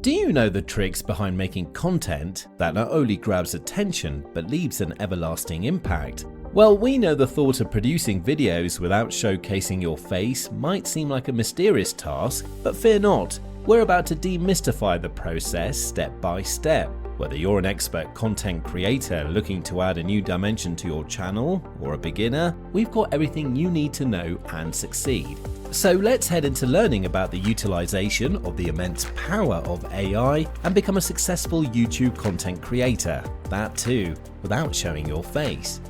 Do you know the tricks behind making content that not only grabs attention but leaves an everlasting impact? Well, we know the thought of producing videos without showcasing your face might seem like a mysterious task, but fear not. We're about to demystify the process step by step. Whether you're an expert content creator looking to add a new dimension to your channel or a beginner, we've got everything you need to know and succeed. So let's head into learning about the utilization of the immense power of AI and become a successful YouTube content creator. That too, without showing your face.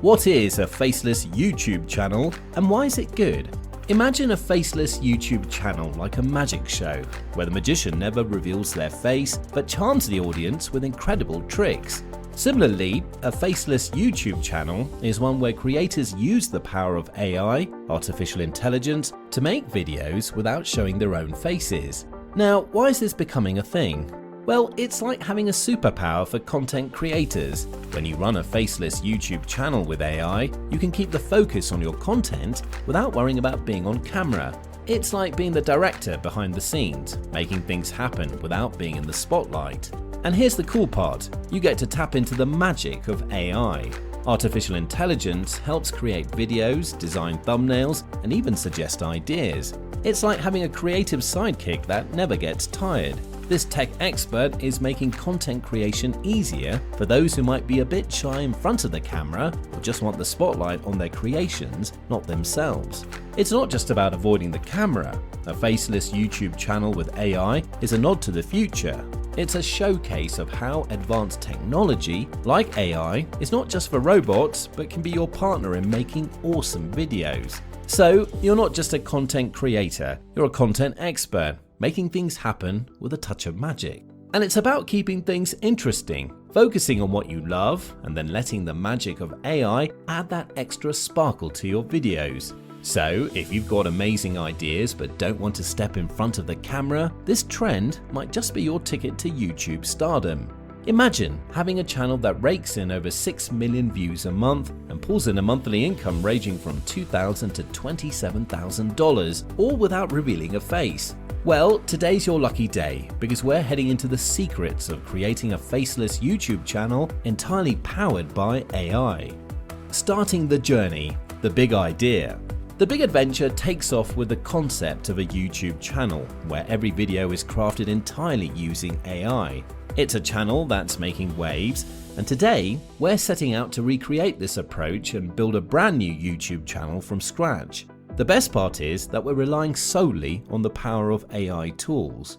What is a faceless YouTube channel and why is it good? Imagine a faceless YouTube channel like a magic show, where the magician never reveals their face but charms the audience with incredible tricks. Similarly, a faceless YouTube channel is one where creators use the power of AI, artificial intelligence, to make videos without showing their own faces. Now, why is this becoming a thing? Well, it's like having a superpower for content creators. When you run a faceless YouTube channel with AI, you can keep the focus on your content without worrying about being on camera. It's like being the director behind the scenes, making things happen without being in the spotlight. And here's the cool part, you get to tap into the magic of AI. Artificial intelligence helps create videos, design thumbnails, and even suggest ideas. It's like having a creative sidekick that never gets tired. This tech expert is making content creation easier for those who might be a bit shy in front of the camera or just want the spotlight on their creations, not themselves. It's not just about avoiding the camera. A faceless YouTube channel with AI is a nod to the future. It's a showcase of how advanced technology, like AI, is not just for robots, but can be your partner in making awesome videos. So, you're not just a content creator, you're a content expert, making things happen with a touch of magic. And it's about keeping things interesting, focusing on what you love, and then letting the magic of AI add that extra sparkle to your videos. So, if you've got amazing ideas but don't want to step in front of the camera, this trend might just be your ticket to YouTube stardom. Imagine having a channel that rakes in over 6 million views a month and pulls in a monthly income ranging from $2,000 to $27,000, all without revealing a face. Well, today's your lucky day because we're heading into the secrets of creating a faceless YouTube channel entirely powered by AI. Starting the journey, the big idea. The big adventure takes off with the concept of a YouTube channel, where every video is crafted entirely using AI. It's a channel that's making waves, and today we're setting out to recreate this approach and build a brand new YouTube channel from scratch. The best part is that we're relying solely on the power of AI tools.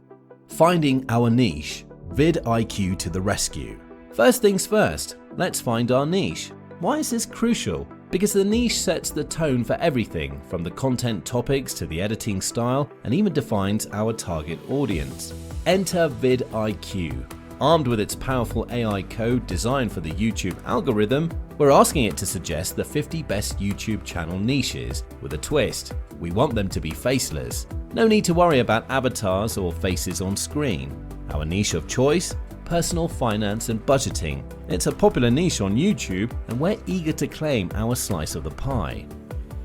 Finding our niche, vidIQ to the rescue. First things first, let's find our niche. Why is this crucial? Because the niche sets the tone for everything from the content topics to the editing style and even defines our target audience. Enter vidIQ. Armed with its powerful AI code designed for the YouTube algorithm, we're asking it to suggest the 50 best YouTube channel niches with a twist. We want them to be faceless. No need to worry about avatars or faces on screen. Our niche of choice? Personal finance and budgeting. It's a popular niche on YouTube and we're eager to claim our slice of the pie.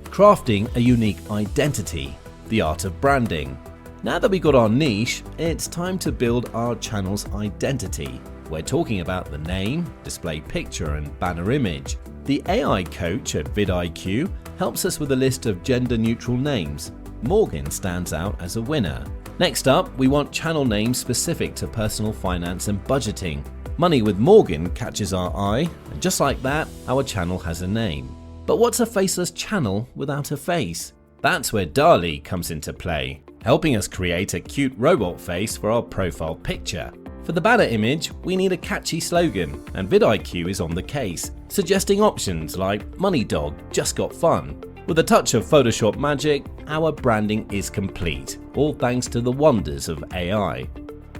Crafting a unique identity. The art of branding. Now that we've got our niche, it's time to build our channel's identity. We're talking about the name, display picture and banner image. The AI coach at vidIQ helps us with a list of gender-neutral names. Morgan stands out as a winner. Next up, we want channel names specific to personal finance and budgeting. Money with Morgan catches our eye, and just like that, our channel has a name. But what's a faceless channel without a face? That's where DALL-E comes into play, helping us create a cute robot face for our profile picture. For the banner image, we need a catchy slogan, and vidIQ is on the case, suggesting options like Money Dog just got fun. With a touch of Photoshop magic, our branding is complete, all thanks to the wonders of AI.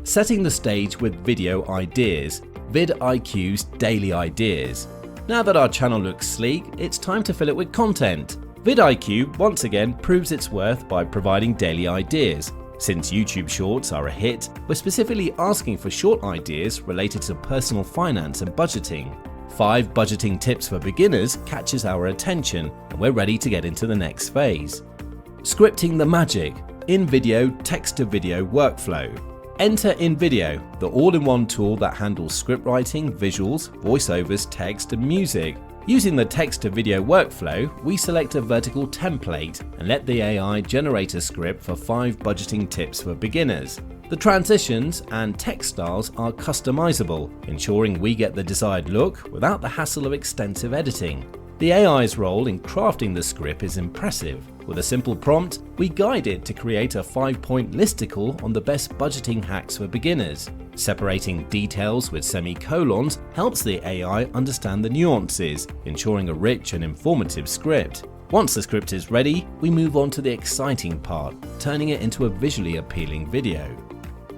Setting the stage with video ideas, vidIQ's daily ideas. Now that our channel looks sleek, it's time to fill it with content. vidIQ once again proves its worth by providing daily ideas. Since YouTube Shorts are a hit, we're specifically asking for short ideas related to personal finance and budgeting. 5 budgeting tips for beginners catches our attention, and we're ready to get into the next phase. Scripting the magic, in-video, text-to-video workflow. Enter InVideo, the all-in-one tool that handles script writing, visuals, voiceovers, text, and music. Using the text-to-video workflow, we select a vertical template and let the AI generate a script for 5 budgeting tips for beginners. The transitions and text styles are customizable, ensuring we get the desired look without the hassle of extensive editing. The AI's role in crafting the script is impressive. With a simple prompt, we guide it to create a 5-point listicle on the best budgeting hacks for beginners. Separating details with semicolons helps the AI understand the nuances, ensuring a rich and informative script. Once the script is ready, we move on to the exciting part, turning it into a visually appealing video.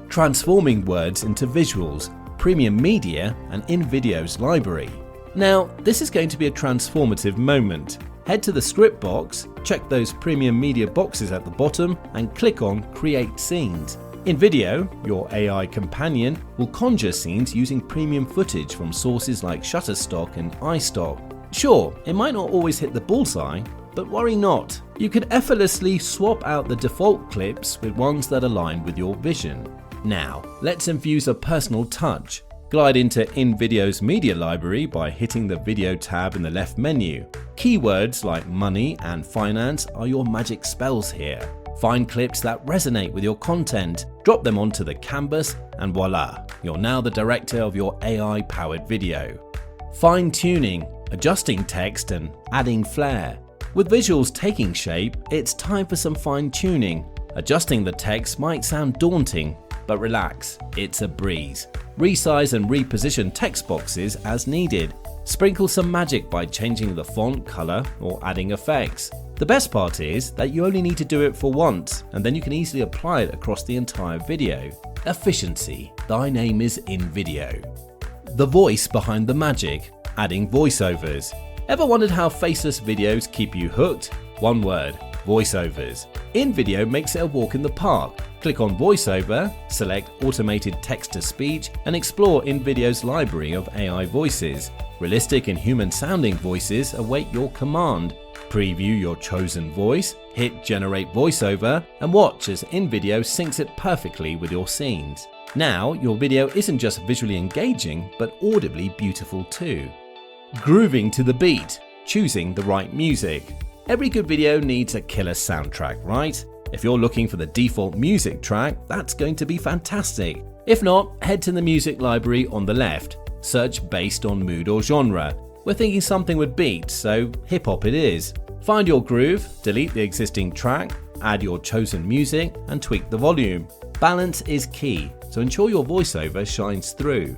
Transforming words into visuals, premium media, and InVideo's library. Now, this is going to be a transformative moment. Head to the script box, check those premium media boxes at the bottom, and click on Create Scenes. InVideo, your AI companion, will conjure scenes using premium footage from sources like Shutterstock and iStock. Sure, it might not always hit the bullseye, but worry not. You can effortlessly swap out the default clips with ones that align with your vision. Now, let's infuse a personal touch. Glide into InVideo's media library by hitting the Video tab in the left menu. Keywords like money and finance are your magic spells here. Find clips that resonate with your content, drop them onto the canvas, and voila, you're now the director of your AI-powered video. Fine-tuning, adjusting text and adding flair. With visuals taking shape, it's time for some fine-tuning. Adjusting the text might sound daunting, but relax, it's a breeze. Resize and reposition text boxes as needed. Sprinkle some magic by changing the font color or adding effects. The best part is that you only need to do it for once, and then you can easily apply it across the entire video. Efficiency, thy name is InVideo. The voice behind the magic, adding voiceovers. Ever wondered how faceless videos keep you hooked? One word, voiceovers. InVideo makes it a walk in the park. Click on VoiceOver, select Automated Text-to-Speech, and explore InVideo's library of AI voices. Realistic and human-sounding voices await your command. Preview your chosen voice, hit Generate VoiceOver, and watch as InVideo syncs it perfectly with your scenes. Now, your video isn't just visually engaging, but audibly beautiful too. Grooving to the beat, choosing the right music. Every good video needs a killer soundtrack, right? If you're looking for the default music track, that's going to be fantastic. If not, head to the music library on the left. Search based on mood or genre. We're thinking something with beats, so hip hop it is. Find your groove, delete the existing track, add your chosen music, and tweak the volume. Balance is key, so ensure your voiceover shines through.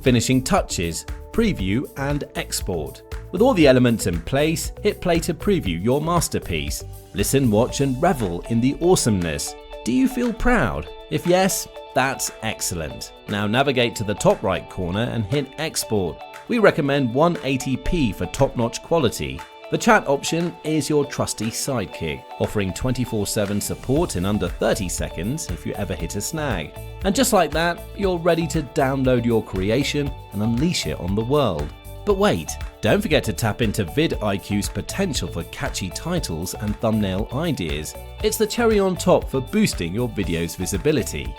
Finishing touches, preview and export. With all the elements in place, hit play to preview your masterpiece. Listen, watch and revel in the awesomeness. Do you feel proud? If yes, that's excellent. Now navigate to the top right corner and hit export. We recommend 180p for top-notch quality. The chat option is your trusty sidekick, offering 24/7 support in under 30 seconds if you ever hit a snag. And just like that, you're ready to download your creation and unleash it on the world. But wait, don't forget to tap into vidIQ's potential for catchy titles and thumbnail ideas. It's the cherry on top for boosting your video's visibility.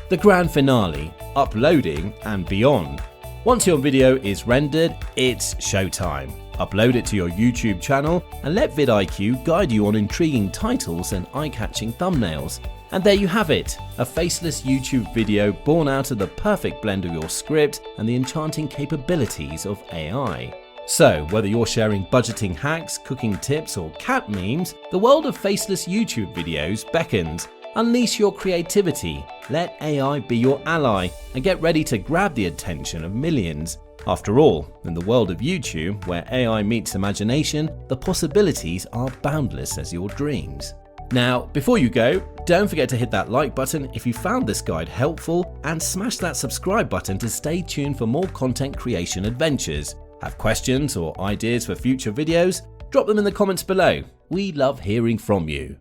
The grand finale, uploading and beyond. Once your video is rendered, it's showtime. Upload it to your YouTube channel and let vidIQ guide you on intriguing titles and eye-catching thumbnails. And there you have it, a faceless YouTube video born out of the perfect blend of your script and the enchanting capabilities of AI. So, whether you're sharing budgeting hacks, cooking tips, or cat memes, the world of faceless YouTube videos beckons. Unleash your creativity, let AI be your ally, and get ready to grab the attention of millions. After all, in the world of YouTube, where AI meets imagination, the possibilities are boundless as your dreams. Now, before you go, don't forget to hit that like button if you found this guide helpful, and smash that subscribe button to stay tuned for more content creation adventures. Have questions or ideas for future videos? Drop them in the comments below. We love hearing from you.